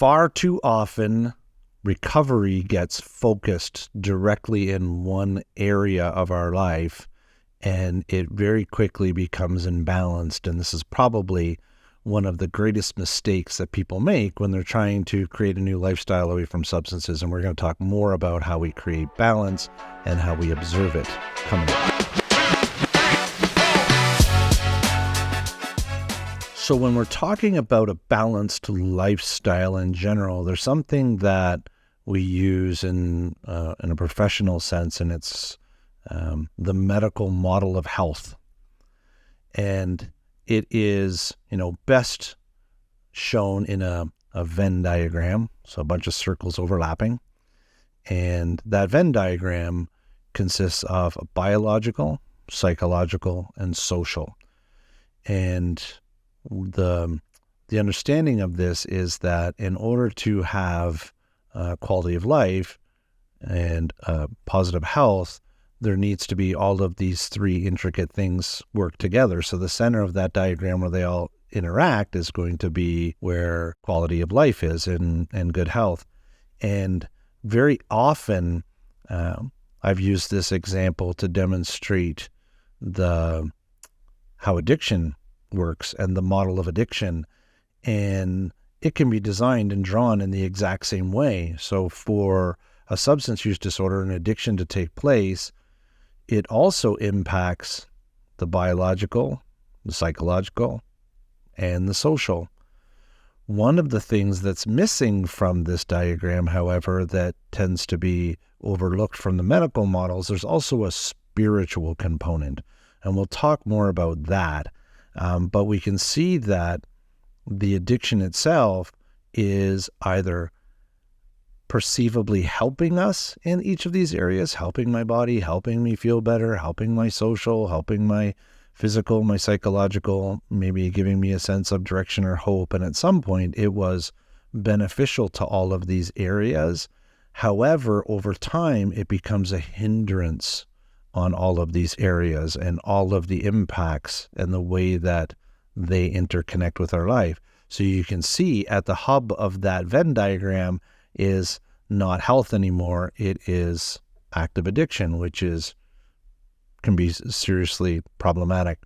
far too often, recovery gets focused directly in one area of our life, and it very quickly becomes imbalanced. And this is probably one of the greatest mistakes that people make when they're trying to create a new lifestyle away from substances. And we're going to talk more about how we create balance and how we observe it coming up. So when we're talking about a balanced lifestyle in general, there's something that we use in a professional sense, and it's the medical model of health. And it is, best shown in a Venn diagram, so a bunch of circles overlapping. And that Venn diagram consists of a biological, psychological, and social. And the understanding of this is that in order to have quality of life and positive health, there needs to be all of these three intricate things work together. So the center of that diagram where they all interact is going to be where quality of life is and good health. And very often, I've used this example to demonstrate how addiction works and the model of addiction. And it can be designed and drawn in the exact same way. So for a substance use disorder, an addiction to take place, it also impacts the biological, the psychological, and the social. One of the things that's missing from this diagram, however, that tends to be overlooked from the medical models, there's also a spiritual component. And we'll talk more about that. But we can see that the addiction itself is either perceivably helping us in each of these areas, helping my body, helping me feel better, helping my social, helping my physical, my psychological, maybe giving me a sense of direction or hope. And at some point it was beneficial to all of these areas. However, over time, it becomes a hindrance on all of these areas and all of the impacts and the way that they interconnect with our life. So you can see at the hub of that Venn diagram is not health anymore. It is active addiction, which can be seriously problematic.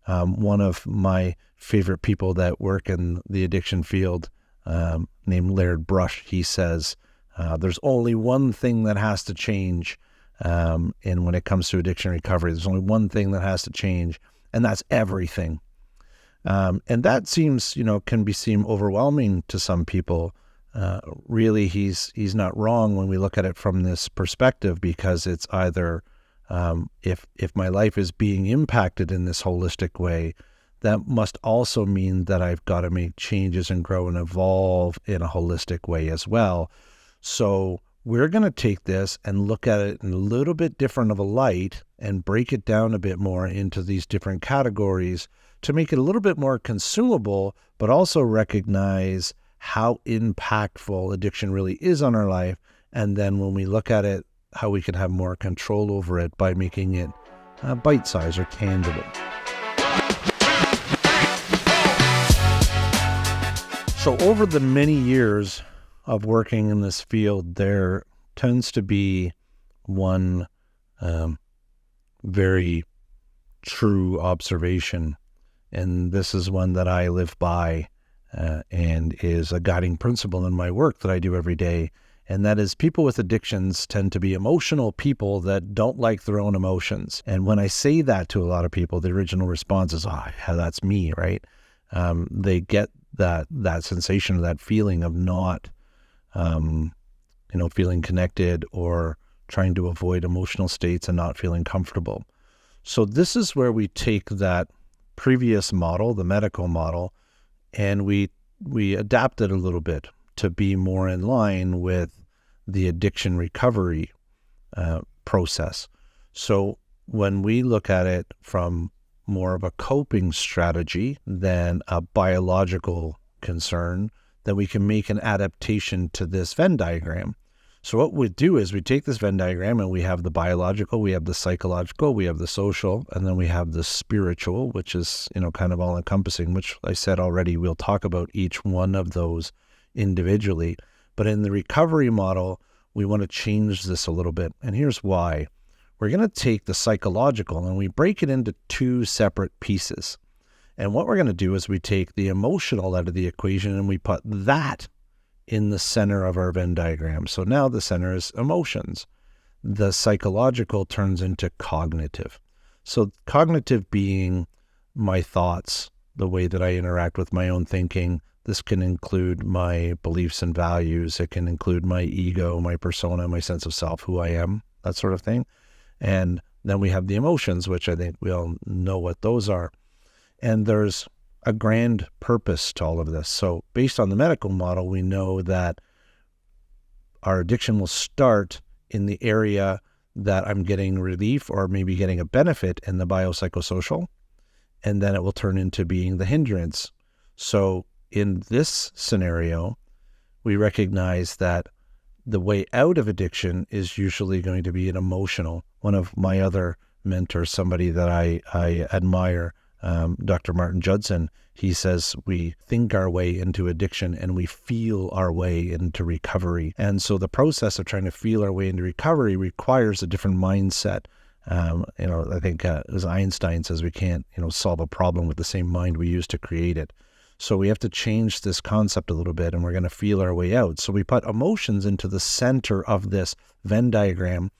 One of my favorite people that work in the addiction field, named Laird Brush, he says, there's only one thing that has to change. And when it comes to addiction recovery, there's only one thing that has to change, and that's everything. And that seems, can seem overwhelming to some people. Really, he's not wrong when we look at it from this perspective, because it's either if my life is being impacted in this holistic way, that must also mean that I've got to make changes and grow and evolve in a holistic way as well. So we're going to take this and look at it in a little bit different of a light and break it down a bit more into these different categories to make it a little bit more consumable, but also recognize how impactful addiction really is on our life. And then when we look at it, how we can have more control over it by making it bite-sized or tangible. So over the many years of working in this field, there tends to be one very true observation, and this is one that I live by and is a guiding principle in my work that I do every day, and that is people with addictions tend to be emotional people that don't like their own emotions. And when I say that to a lot of people, the original response is, oh, yeah, that's me, right? They get that sensation of that feeling of not feeling connected or trying to avoid emotional states and not feeling comfortable. So this is where we take that previous model, the medical model, and we adapt it a little bit to be more in line with the addiction recovery process. So when we look at it from more of a coping strategy than a biological concern, then we can make an adaptation to this Venn diagram. So what we do is we take this Venn diagram and we have the biological, we have the psychological, we have the social, and then we have the spiritual, which is, kind of all encompassing, which I said already, we'll talk about each one of those individually. But in the recovery model, we want to change this a little bit. And here's why. We're going to take the psychological and we break it into two separate pieces. And what we're going to do is we take the emotional out of the equation and we put that in the center of our Venn diagram. So now the center is emotions. The psychological turns into cognitive. So cognitive being my thoughts, the way that I interact with my own thinking. This can include my beliefs and values. It can include my ego, my persona, my sense of self, who I am, that sort of thing. And then we have the emotions, which I think we all know what those are. And there's a grand purpose to all of this. So based on the medical model, we know that our addiction will start in the area that I'm getting relief or maybe getting a benefit in the biopsychosocial, and then it will turn into being the hindrance. So in this scenario, we recognize that the way out of addiction is usually going to be an emotional. One of my other mentors, somebody that I admire, Dr. Martin Judson, he says we think our way into addiction and we feel our way into recovery. And so the process of trying to feel our way into recovery requires a different mindset. I think as Einstein says, we can't, solve a problem with the same mind we use to create it. So we have to change this concept a little bit and we're going to feel our way out. So we put emotions into the center of this Venn diagram,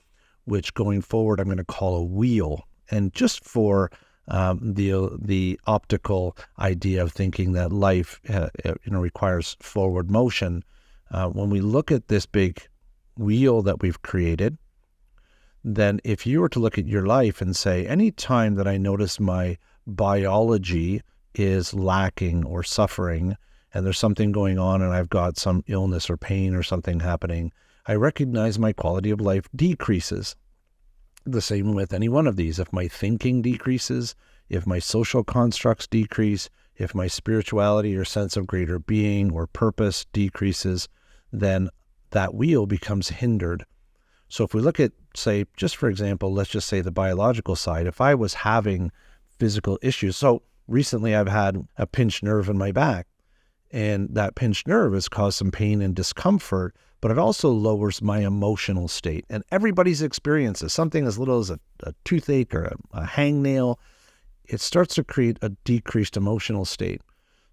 which going forward I'm going to call a wheel. And just for the optical idea of thinking that life requires forward motion, when we look at this big wheel that we've created, then if you were to look at your life and say, any time that I notice my biology is lacking or suffering and there's something going on and I've got some illness or pain or something happening, I recognize my quality of life decreases. The same with any one of these. If my thinking decreases, if my social constructs decrease, if my spirituality or sense of greater being or purpose decreases, then that wheel becomes hindered. So if we look at, say, just for example, let's just say the biological side, if I was having physical issues. So recently I've had a pinched nerve in my back, and that pinched nerve has caused some pain and discomfort, but it also lowers my emotional state. And everybody's experiences, something as little as a toothache or a hangnail, it starts to create a decreased emotional state.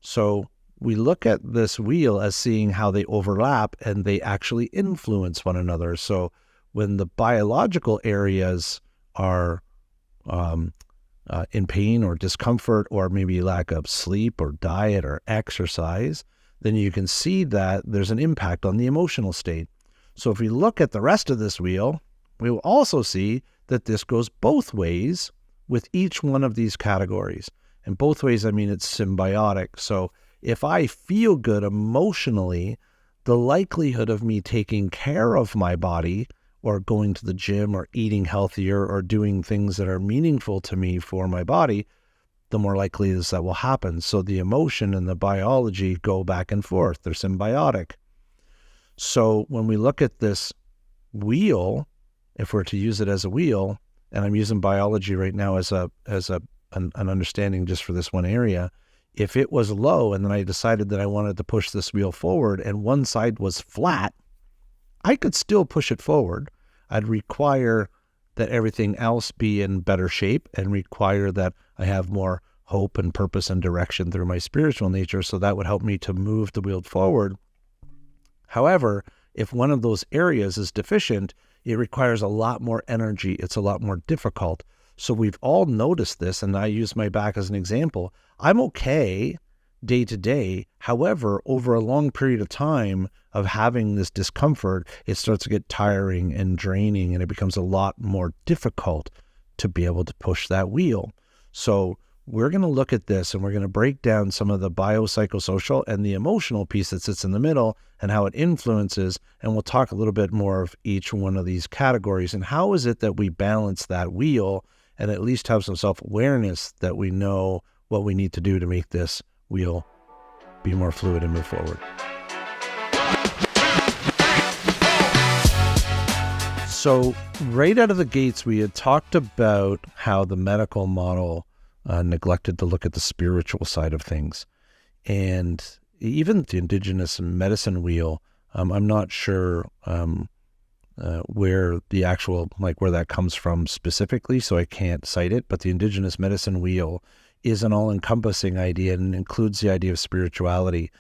So we look at this wheel as seeing how they overlap and they actually influence one another. So when the biological areas are in pain or discomfort or maybe lack of sleep or diet or exercise, then you can see that there's an impact on the emotional state. So if we look at the rest of this wheel, we will also see that this goes both ways with each one of these categories. And both ways, I mean, it's symbiotic. So if I feel good emotionally, the likelihood of me taking care of my body or going to the gym or eating healthier or doing things that are meaningful to me for my body, the more likely is that will happen. So the emotion and the biology go back and forth. They're symbiotic. So when we look at this wheel, if we're to use it as a wheel, and I'm using biology right now as an understanding just for this one area, if it was low and then I decided that I wanted to push this wheel forward and one side was flat, I could still push it forward. I'd require that everything else be in better shape and require that I have more hope and purpose and direction through my spiritual nature. So that would help me to move the wheel forward. However, if one of those areas is deficient, it requires a lot more energy. It's a lot more difficult. So we've all noticed this, and I use my back as an example. I'm okay day to day. However, over a long period of time of having this discomfort, it starts to get tiring and draining, and it becomes a lot more difficult to be able to push that wheel. So we're going to look at this and we're going to break down some of the biopsychosocial and the emotional piece that sits in the middle and how it influences. And we'll talk a little bit more of each one of these categories and how is it that we balance that wheel and at least have some self-awareness that we know what we need to do to make this wheel be more fluid and move forward. So right out of the gates, we had talked about how the medical model neglected to look at the spiritual side of things. And even the indigenous medicine wheel, I'm not sure where the actual, like where that comes from specifically, so I can't cite it, but the indigenous medicine wheel is an all-encompassing idea and includes the idea of spirituality.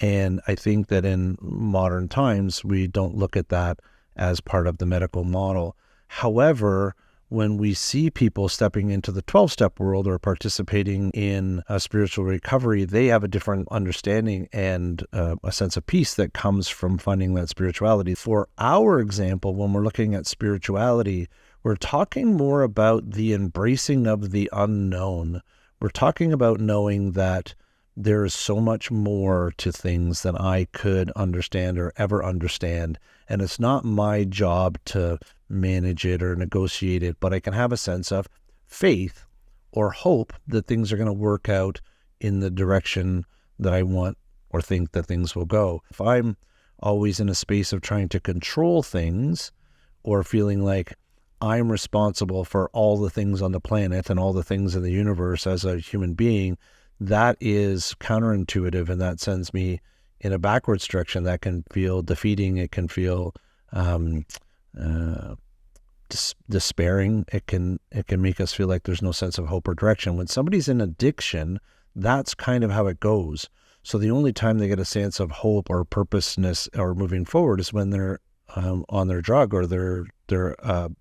And I think that in modern times, we don't look at that as part of the medical model. However, when we see people stepping into the 12-step world or participating in a spiritual recovery, they have a different understanding and a sense of peace that comes from finding that spirituality. For our example, when we're looking at spirituality, we're talking more about the embracing of the unknown. We're talking about knowing that there is so much more to things than I could understand or ever understand. And it's not my job to manage it or negotiate it, but I can have a sense of faith or hope that things are going to work out in the direction that I want or think that things will go. If I'm always in a space of trying to control things or feeling like I'm responsible for all the things on the planet and all the things in the universe as a human being, that is counterintuitive, and that sends me in a backwards direction. That can feel defeating. It can feel despairing. It can make us feel like there's no sense of hope or direction. When somebody's in addiction, that's kind of how it goes. So the only time they get a sense of hope or purposeness or moving forward is when they're on their drug or they're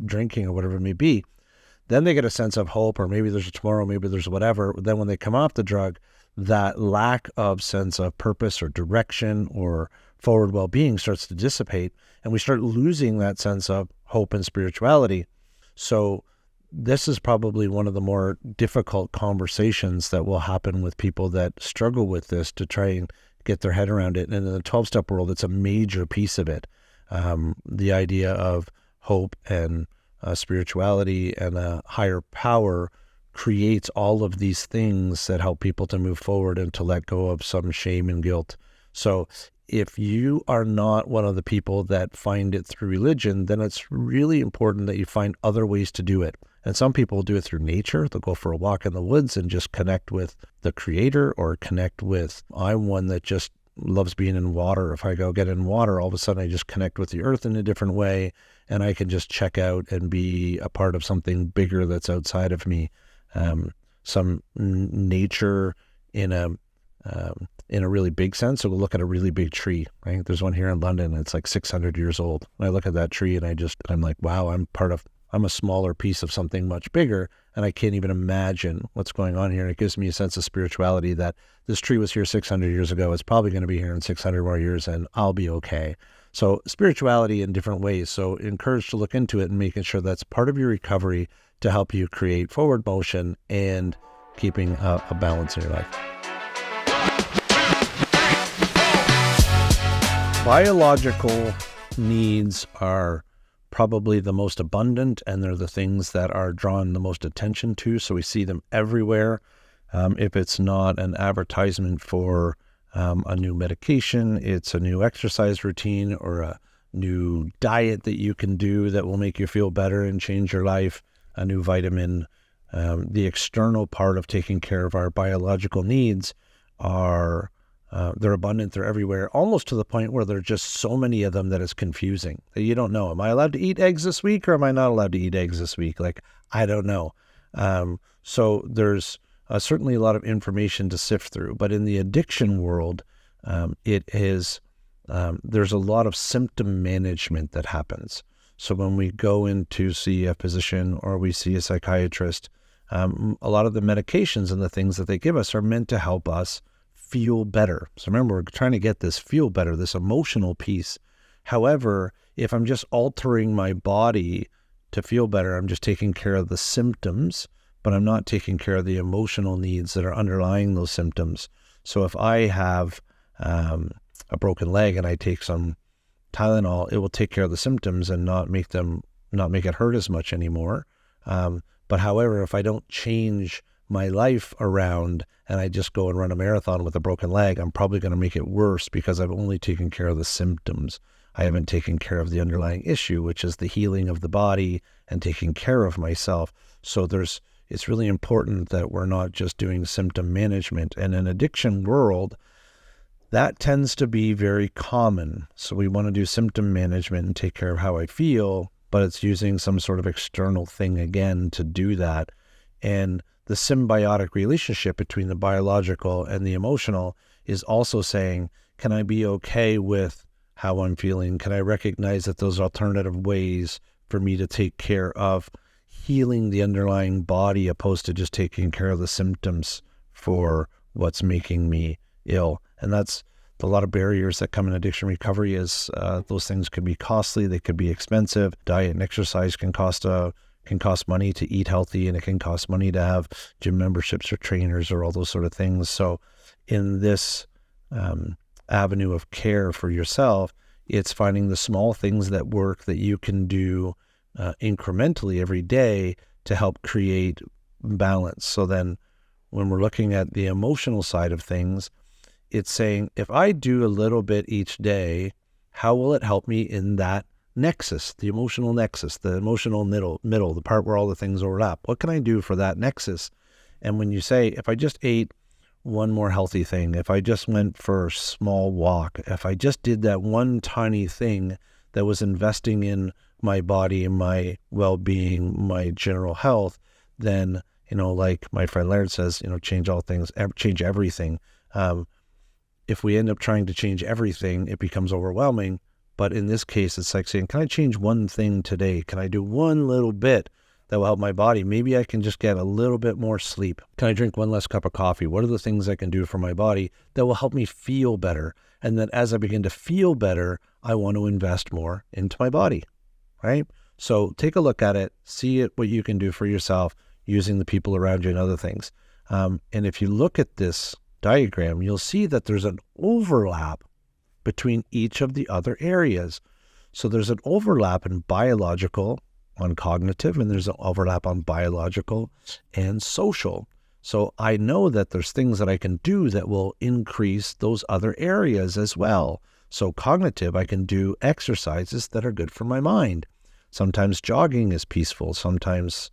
drinking or whatever it may be. Then they get a sense of hope, or maybe there's a tomorrow, maybe there's whatever. Then when they come off the drug, that lack of sense of purpose or direction or forward well-being starts to dissipate, and we start losing that sense of hope and spirituality. So this is probably one of the more difficult conversations that will happen with people that struggle with this to try and get their head around it. And in the 12-step world, it's a major piece of it. The idea of hope and spirituality and a higher power creates all of these things that help people to move forward and to let go of some shame and guilt. So if you are not one of the people that find it through religion, then it's really important that you find other ways to do it. And some people will do it through nature. They'll go for a walk in the woods and just connect with the creator, or connect with, I'm one that just loves being in water. If I go get in water, all of a sudden I just connect with the earth in a different way, and I can just check out and be a part of something bigger that's outside of me. Some nature in a really big sense. So we'll look at a really big tree, right? There's one here in London. It's like 600 years old. And I look at that tree and I'm like, wow, I'm a smaller piece of something much bigger, and I can't even imagine what's going on here. And it gives me a sense of spirituality that this tree was here 600 years ago. It's probably going to be here in 600 more years, and I'll be okay. So spirituality in different ways. So encouraged to look into it and making sure that's part of your recovery to help you create forward motion and keeping a balance in your life. Biological needs are probably the most abundant, and they're the things that are drawn the most attention to. So we see them everywhere. If it's not an advertisement for a new medication, it's a new exercise routine or a new diet that you can do that will make you feel better and change your life, a new vitamin. The external part of taking care of our biological needs are they're abundant, they're everywhere, almost to the point where there are just so many of them that it's confusing. That you don't know, am I allowed to eat eggs this week, or am I not allowed to eat eggs this week? Like, I don't know. So there's certainly a lot of information to sift through. But in the addiction world, there's a lot of symptom management that happens. So when we go in to see a physician or we see a psychiatrist, a lot of the medications and the things that they give us are meant to help us feel better. So remember, we're trying to get this feel better, this emotional piece. However, if I'm just altering my body to feel better, I'm just taking care of the symptoms, but I'm not taking care of the emotional needs that are underlying those symptoms. So if I have a broken leg and I take some Tylenol, it will take care of the symptoms and not make it hurt as much anymore. But however, if I don't change my life around and I just go and run a marathon with a broken leg, I'm probably going to make it worse because I've only taken care of the symptoms. I haven't taken care of the underlying issue, which is the healing of the body and taking care of myself. So it's really important that we're not just doing symptom management. And in an addiction world, That tends to be very common. So we want to do symptom management and take care of how I feel, but it's using some sort of external thing again to do that. And the symbiotic relationship between the biological and the emotional is also saying, can I be okay with how I'm feeling? Can I recognize that those alternative ways for me to take care of healing the underlying body opposed to just taking care of the symptoms for what's making me ill? And that's a lot of barriers that come in addiction recovery is those things could be costly, they could be expensive. Diet and exercise can cost money to eat healthy, and it can cost money to have gym memberships or trainers or all those sort of things. So in this avenue of care for yourself, it's finding the small things that work that you can do incrementally every day to help create balance. So then when we're looking at the emotional side of things, it's saying, if I do a little bit each day, how will it help me in that nexus, the emotional middle, the part where all the things overlap? What can I do for that nexus? And when you say, if I just ate one more healthy thing, if I just went for a small walk, if I just did that one tiny thing that was investing in my body and my well-being, my general health, then, like my friend Laird says, change all things, change everything. If we end up trying to change everything, it becomes overwhelming. But in this case, it's like saying, can I change one thing today? Can I do one little bit that will help my body? Maybe I can just get a little bit more sleep. Can I drink one less cup of coffee? What are the things I can do for my body that will help me feel better? And then as I begin to feel better, I want to invest more into my body, right? So take a look at it, see what you can do for yourself using the people around you and other things. And if you look at this diagram, you'll see that there's an overlap between each of the other areas. So there's an overlap in biological on cognitive, and there's an overlap on biological and social. So I know that there's things that I can do that will increase those other areas as well. So cognitive, I can do exercises that are good for my mind. Sometimes jogging is peaceful. Sometimes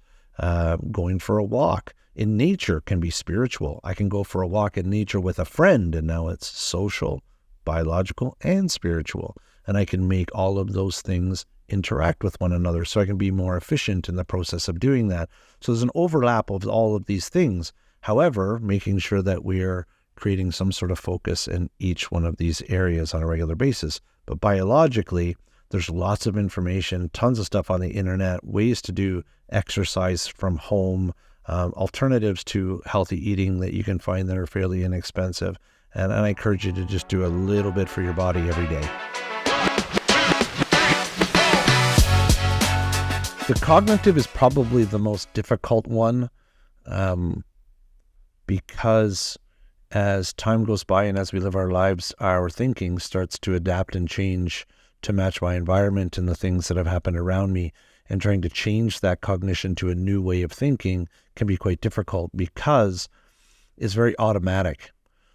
going for a walk in nature can be spiritual. I can go for a walk in nature with a friend, and now it's social, biological, and spiritual. And I can make all of those things interact with one another so I can be more efficient in the process of doing that. So there's an overlap of all of these things. However, making sure that we're creating some sort of focus in each one of these areas on a regular basis. But biologically, there's lots of information, tons of stuff on the internet, ways to do exercise from home, alternatives to healthy eating that you can find that are fairly inexpensive. And I encourage you to just do a little bit for your body every day. The cognitive is probably the most difficult one because as time goes by and as we live our lives, our thinking starts to adapt and change to match my environment and the things that have happened around me. And trying to change that cognition to a new way of thinking can be quite difficult because it's very automatic.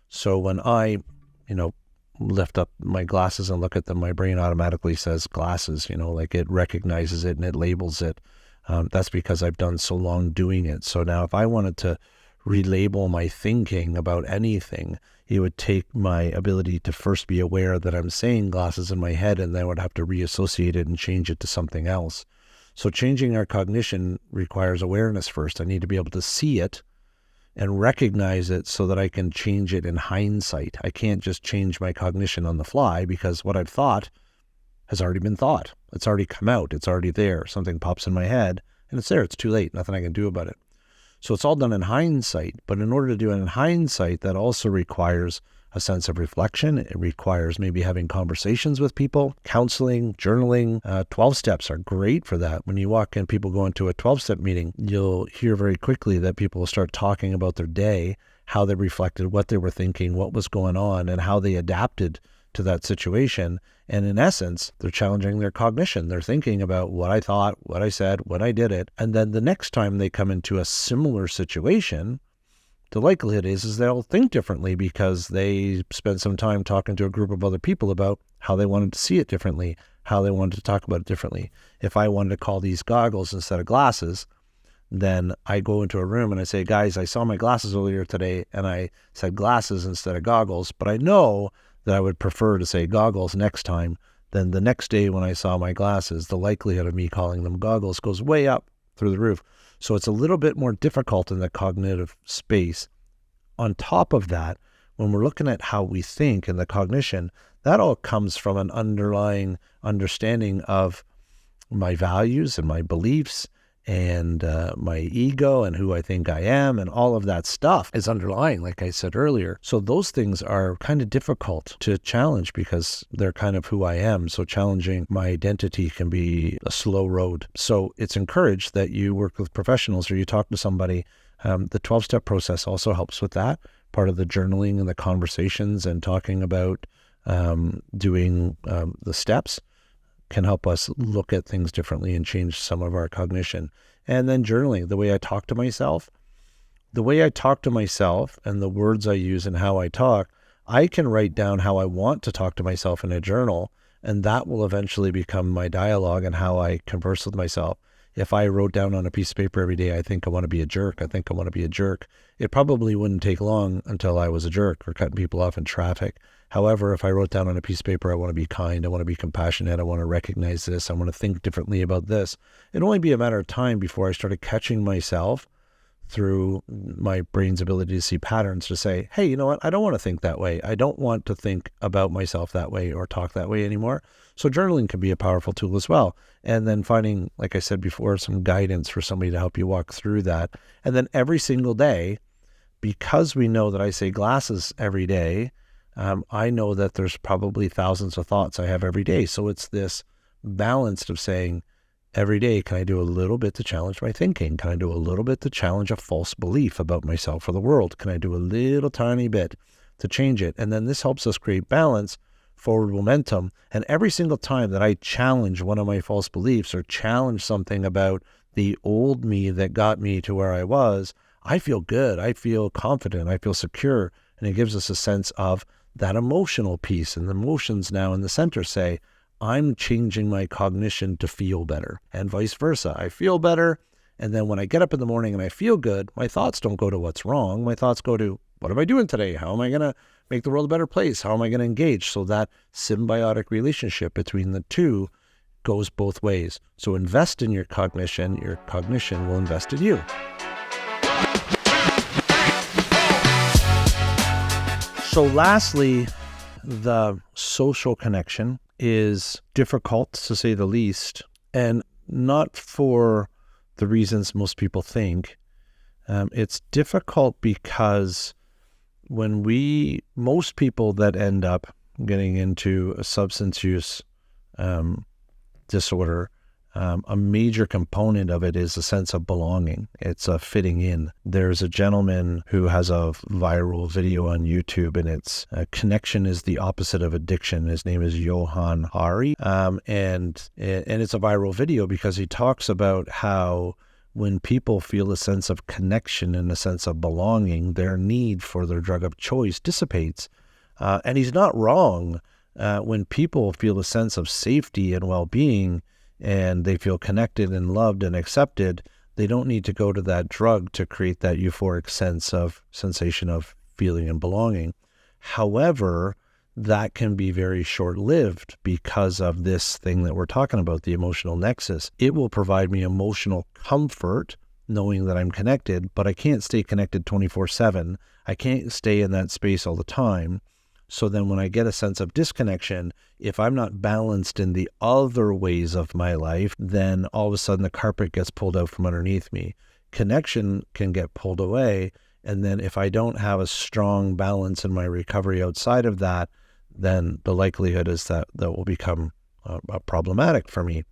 So when I, lift up my glasses and look at them, my brain automatically says glasses, like it recognizes it and it labels it. That's because I've done so long doing it. So now if I wanted to relabel my thinking about anything, it would take my ability to first be aware that I'm saying glasses in my head, and then I would have to reassociate it and change it to something else. So changing our cognition requires awareness first. I need to be able to see it and recognize it so that I can change it in hindsight. I can't just change my cognition on the fly because what I've thought has already been thought. It's already come out. It's already there. Something pops in my head and it's there. It's too late. Nothing I can do about it. So it's all done in hindsight. But in order to do it in hindsight, that also requires a sense of reflection. It requires maybe having conversations with people, counseling, journaling. 12 steps are great for that. When you walk in, people go into a 12-step meeting, you'll hear very quickly that people will start talking about their day, how they reflected, what they were thinking, what was going on, and how they adapted to that situation. And in essence, they're challenging their cognition. They're thinking about what I thought, what I said, when I did it. And then the next time they come into a similar situation, the likelihood is they'll think differently because they spent some time talking to a group of other people about how they wanted to see it differently, how they wanted to talk about it differently. If I wanted to call these goggles instead of glasses, then I go into a room and I say, guys, I saw my glasses earlier today and I said glasses instead of goggles, but I know that I would prefer to say goggles next time, then the next day when I saw my glasses, the likelihood of me calling them goggles goes way up through the roof. So it's a little bit more difficult in the cognitive space. On top of that, when we're looking at how we think and the cognition, that all comes from an underlying understanding of my values and my beliefs and my ego and who I think I am, and all of that stuff is underlying, like I said earlier. So those things are kind of difficult to challenge because they're kind of who I am. So challenging my identity can be a slow road. So it's encouraged that you work with professionals or you talk to somebody. The 12-step process also helps with that. Part of the journaling and the conversations and talking about doing the steps can help us look at things differently and change some of our cognition. And then journaling, the way I talk to myself and the words I use and how I talk, I can write down how I want to talk to myself in a journal, and that will eventually become my dialogue and how I converse with myself. If I wrote down on a piece of paper every day, I think I want to be a jerk, it probably wouldn't take long until I was a jerk or cutting people off in traffic. However, if I wrote down on a piece of paper, I want to be kind, I want to be compassionate, I want to recognize this, I want to think differently about this, it'd only be a matter of time before I started catching myself through my brain's ability to see patterns to say, hey, you know what? I don't want to think that way. I don't want to think about myself that way or talk that way anymore. So journaling can be a powerful tool as well. And then finding, like I said before, some guidance for somebody to help you walk through that. And then every single day, because we know that I say glasses every day, I know that there's probably thousands of thoughts I have every day. So it's this balance of saying, every day, can I do a little bit to challenge my thinking? Can I do a little bit to challenge a false belief about myself or the world? Can I do a little tiny bit to change it? And then this helps us create balance, forward momentum. And every single time that I challenge one of my false beliefs or challenge something about the old me that got me to where I was, I feel good. I feel confident. I feel secure. And it gives us a sense of that emotional piece. And the emotions now in the center say, I'm changing my cognition to feel better, and vice versa. I feel better, and then when I get up in the morning and I feel good, my thoughts don't go to what's wrong. My thoughts go to, what am I doing today? How am I going to make the world a better place? How am I going to engage? So that symbiotic relationship between the two goes both ways. So invest in your cognition will invest in you. So lastly, the social connection is difficult, to say the least, and not for the reasons most people think. It's difficult because most people that end up getting into a substance use disorder, a major component of it is a sense of belonging. It's a fitting in. There's a gentleman who has a viral video on YouTube, and it's connection is the opposite of addiction. His name is Johan Hari, and it's a viral video because he talks about how when people feel a sense of connection and a sense of belonging, their need for their drug of choice dissipates. And he's not wrong. When people feel a sense of safety and well-being, and they feel connected and loved and accepted, they don't need to go to that drug to create that euphoric sensation of feeling and belonging. However, that can be very short-lived because of this thing that we're talking about, the emotional nexus. It will provide me emotional comfort knowing that I'm connected, but I can't stay connected 24/7. I can't stay in that space all the time. So then when I get a sense of disconnection, if I'm not balanced in the other ways of my life, then all of a sudden the carpet gets pulled out from underneath me. Connection can get pulled away. And then if I don't have a strong balance in my recovery outside of that, then the likelihood is that will become problematic for me.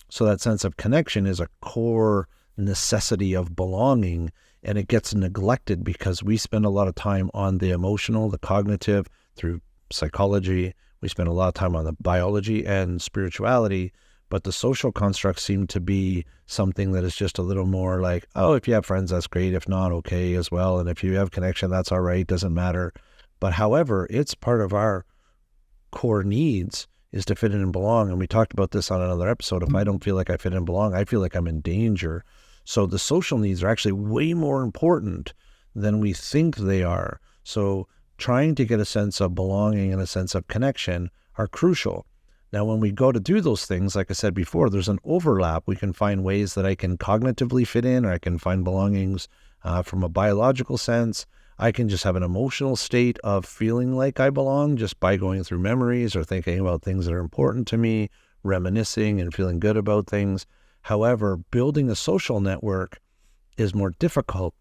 So that sense of connection is a core necessity of belonging, and it gets neglected because we spend a lot of time on the emotional, the cognitive, through psychology. We spend a lot of time on the biology and spirituality, but the social constructs seem to be something that is just a little more like, oh, if you have friends, that's great. If not, okay as well. And if you have connection, that's all right. Doesn't matter. But however, it's part of our core needs is to fit in and belong. And we talked about this on another episode. If I don't feel like I fit in and belong, I feel like I'm in danger. So the social needs are actually way more important than we think they are. So trying to get a sense of belonging and a sense of connection are crucial. Now, when we go to do those things, like I said before, there's an overlap. We can find ways that I can cognitively fit in, or I can find belongings from a biological sense. I can just have an emotional state of feeling like I belong just by going through memories or thinking about things that are important to me, reminiscing and feeling good about things. However, building a social network is more difficult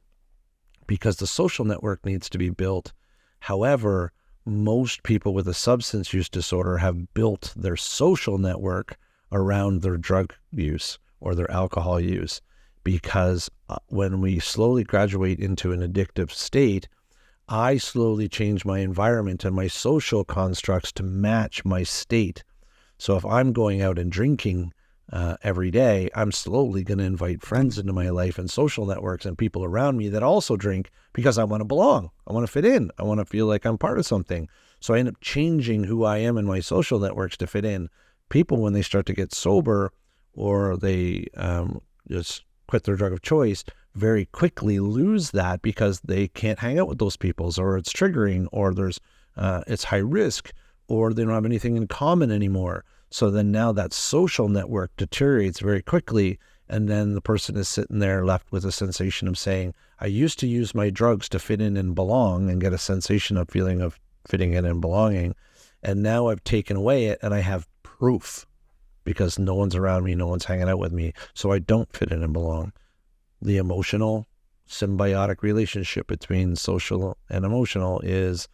because the social network needs to be built. However, most people with a substance use disorder have built their social network around their drug use or their alcohol use, because when we slowly graduate into an addictive state, I slowly change my environment and my social constructs to match my state. So if I'm going out and drinking every day, I'm slowly going to invite friends into my life and social networks and people around me that also drink, because I want to belong. I want to fit in. I want to feel like I'm part of something. So I end up changing who I am in my social networks to fit in. People, when they start to get sober or they just quit their drug of choice, very quickly lose that because they can't hang out with those people, or it's triggering, or it's high risk, or they don't have anything in common anymore. So then now that social network deteriorates very quickly, and then the person is sitting there left with a sensation of saying, I used to use my drugs to fit in and belong and get a sensation of feeling of fitting in and belonging, and now I've taken away it and I have proof because no one's around me, no one's hanging out with me, so I don't fit in and belong. The emotional symbiotic relationship between social and emotional is,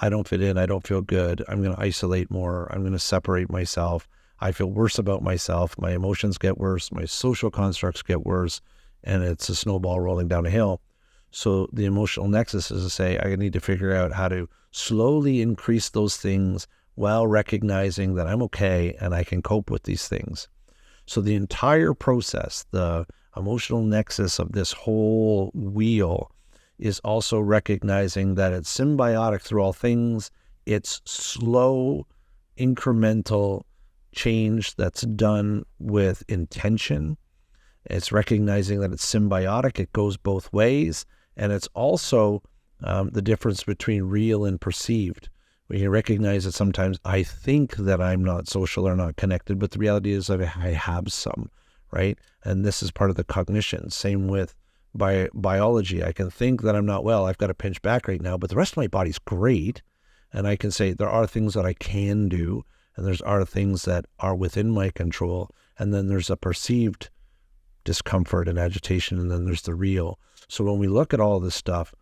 I don't fit in, I don't feel good, I'm going to isolate more, I'm going to separate myself, I feel worse about myself, my emotions get worse, my social constructs get worse, and it's a snowball rolling down a hill. So the emotional nexus is to say, I need to figure out how to slowly increase those things while recognizing that I'm okay and I can cope with these things. So the entire process, the emotional nexus of this whole wheel, is also recognizing that it's symbiotic through all things. It's slow, incremental change that's done with intention. It's recognizing that it's symbiotic. It goes both ways. And it's also the difference between real and perceived. We can recognize that sometimes I think that I'm not social or not connected, but the reality is that I have some, right? And this is part of the cognition. Same with biology. I can think that I'm not well, I've got a pinch back right now, but the rest of my body's great. And I can say there are things that I can do, and there's are things that are within my control. And then there's a perceived discomfort and agitation, and then there's the real. So when we look at all this stuff,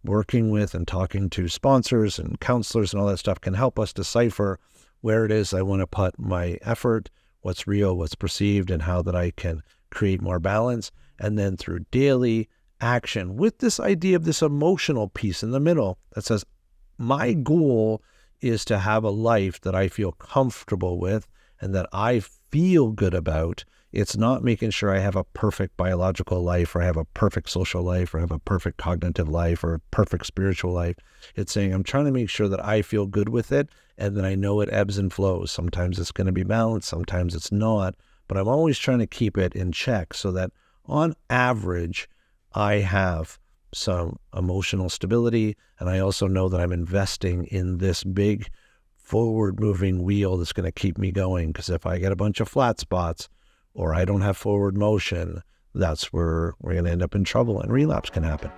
working with and talking to sponsors and counselors and all that stuff can help us decipher where it is I want to put my effort, what's real, what's perceived, and how that I can create more balance. And then through daily action with this idea of this emotional piece in the middle that says, my goal is to have a life that I feel comfortable with and that I feel good about. It's not making sure I have a perfect biological life, or I have a perfect social life, or I have a perfect cognitive life, or a perfect spiritual life. It's saying I'm trying to make sure that I feel good with it, and then I know it ebbs and flows. Sometimes it's going to be balanced, sometimes it's not, but I'm always trying to keep it in check so that on average, I have some emotional stability, and I also know that I'm investing in this big forward-moving wheel that's going to keep me going, because if I get a bunch of flat spots, or I don't have forward motion, that's where we're going to end up in trouble and relapse can happen.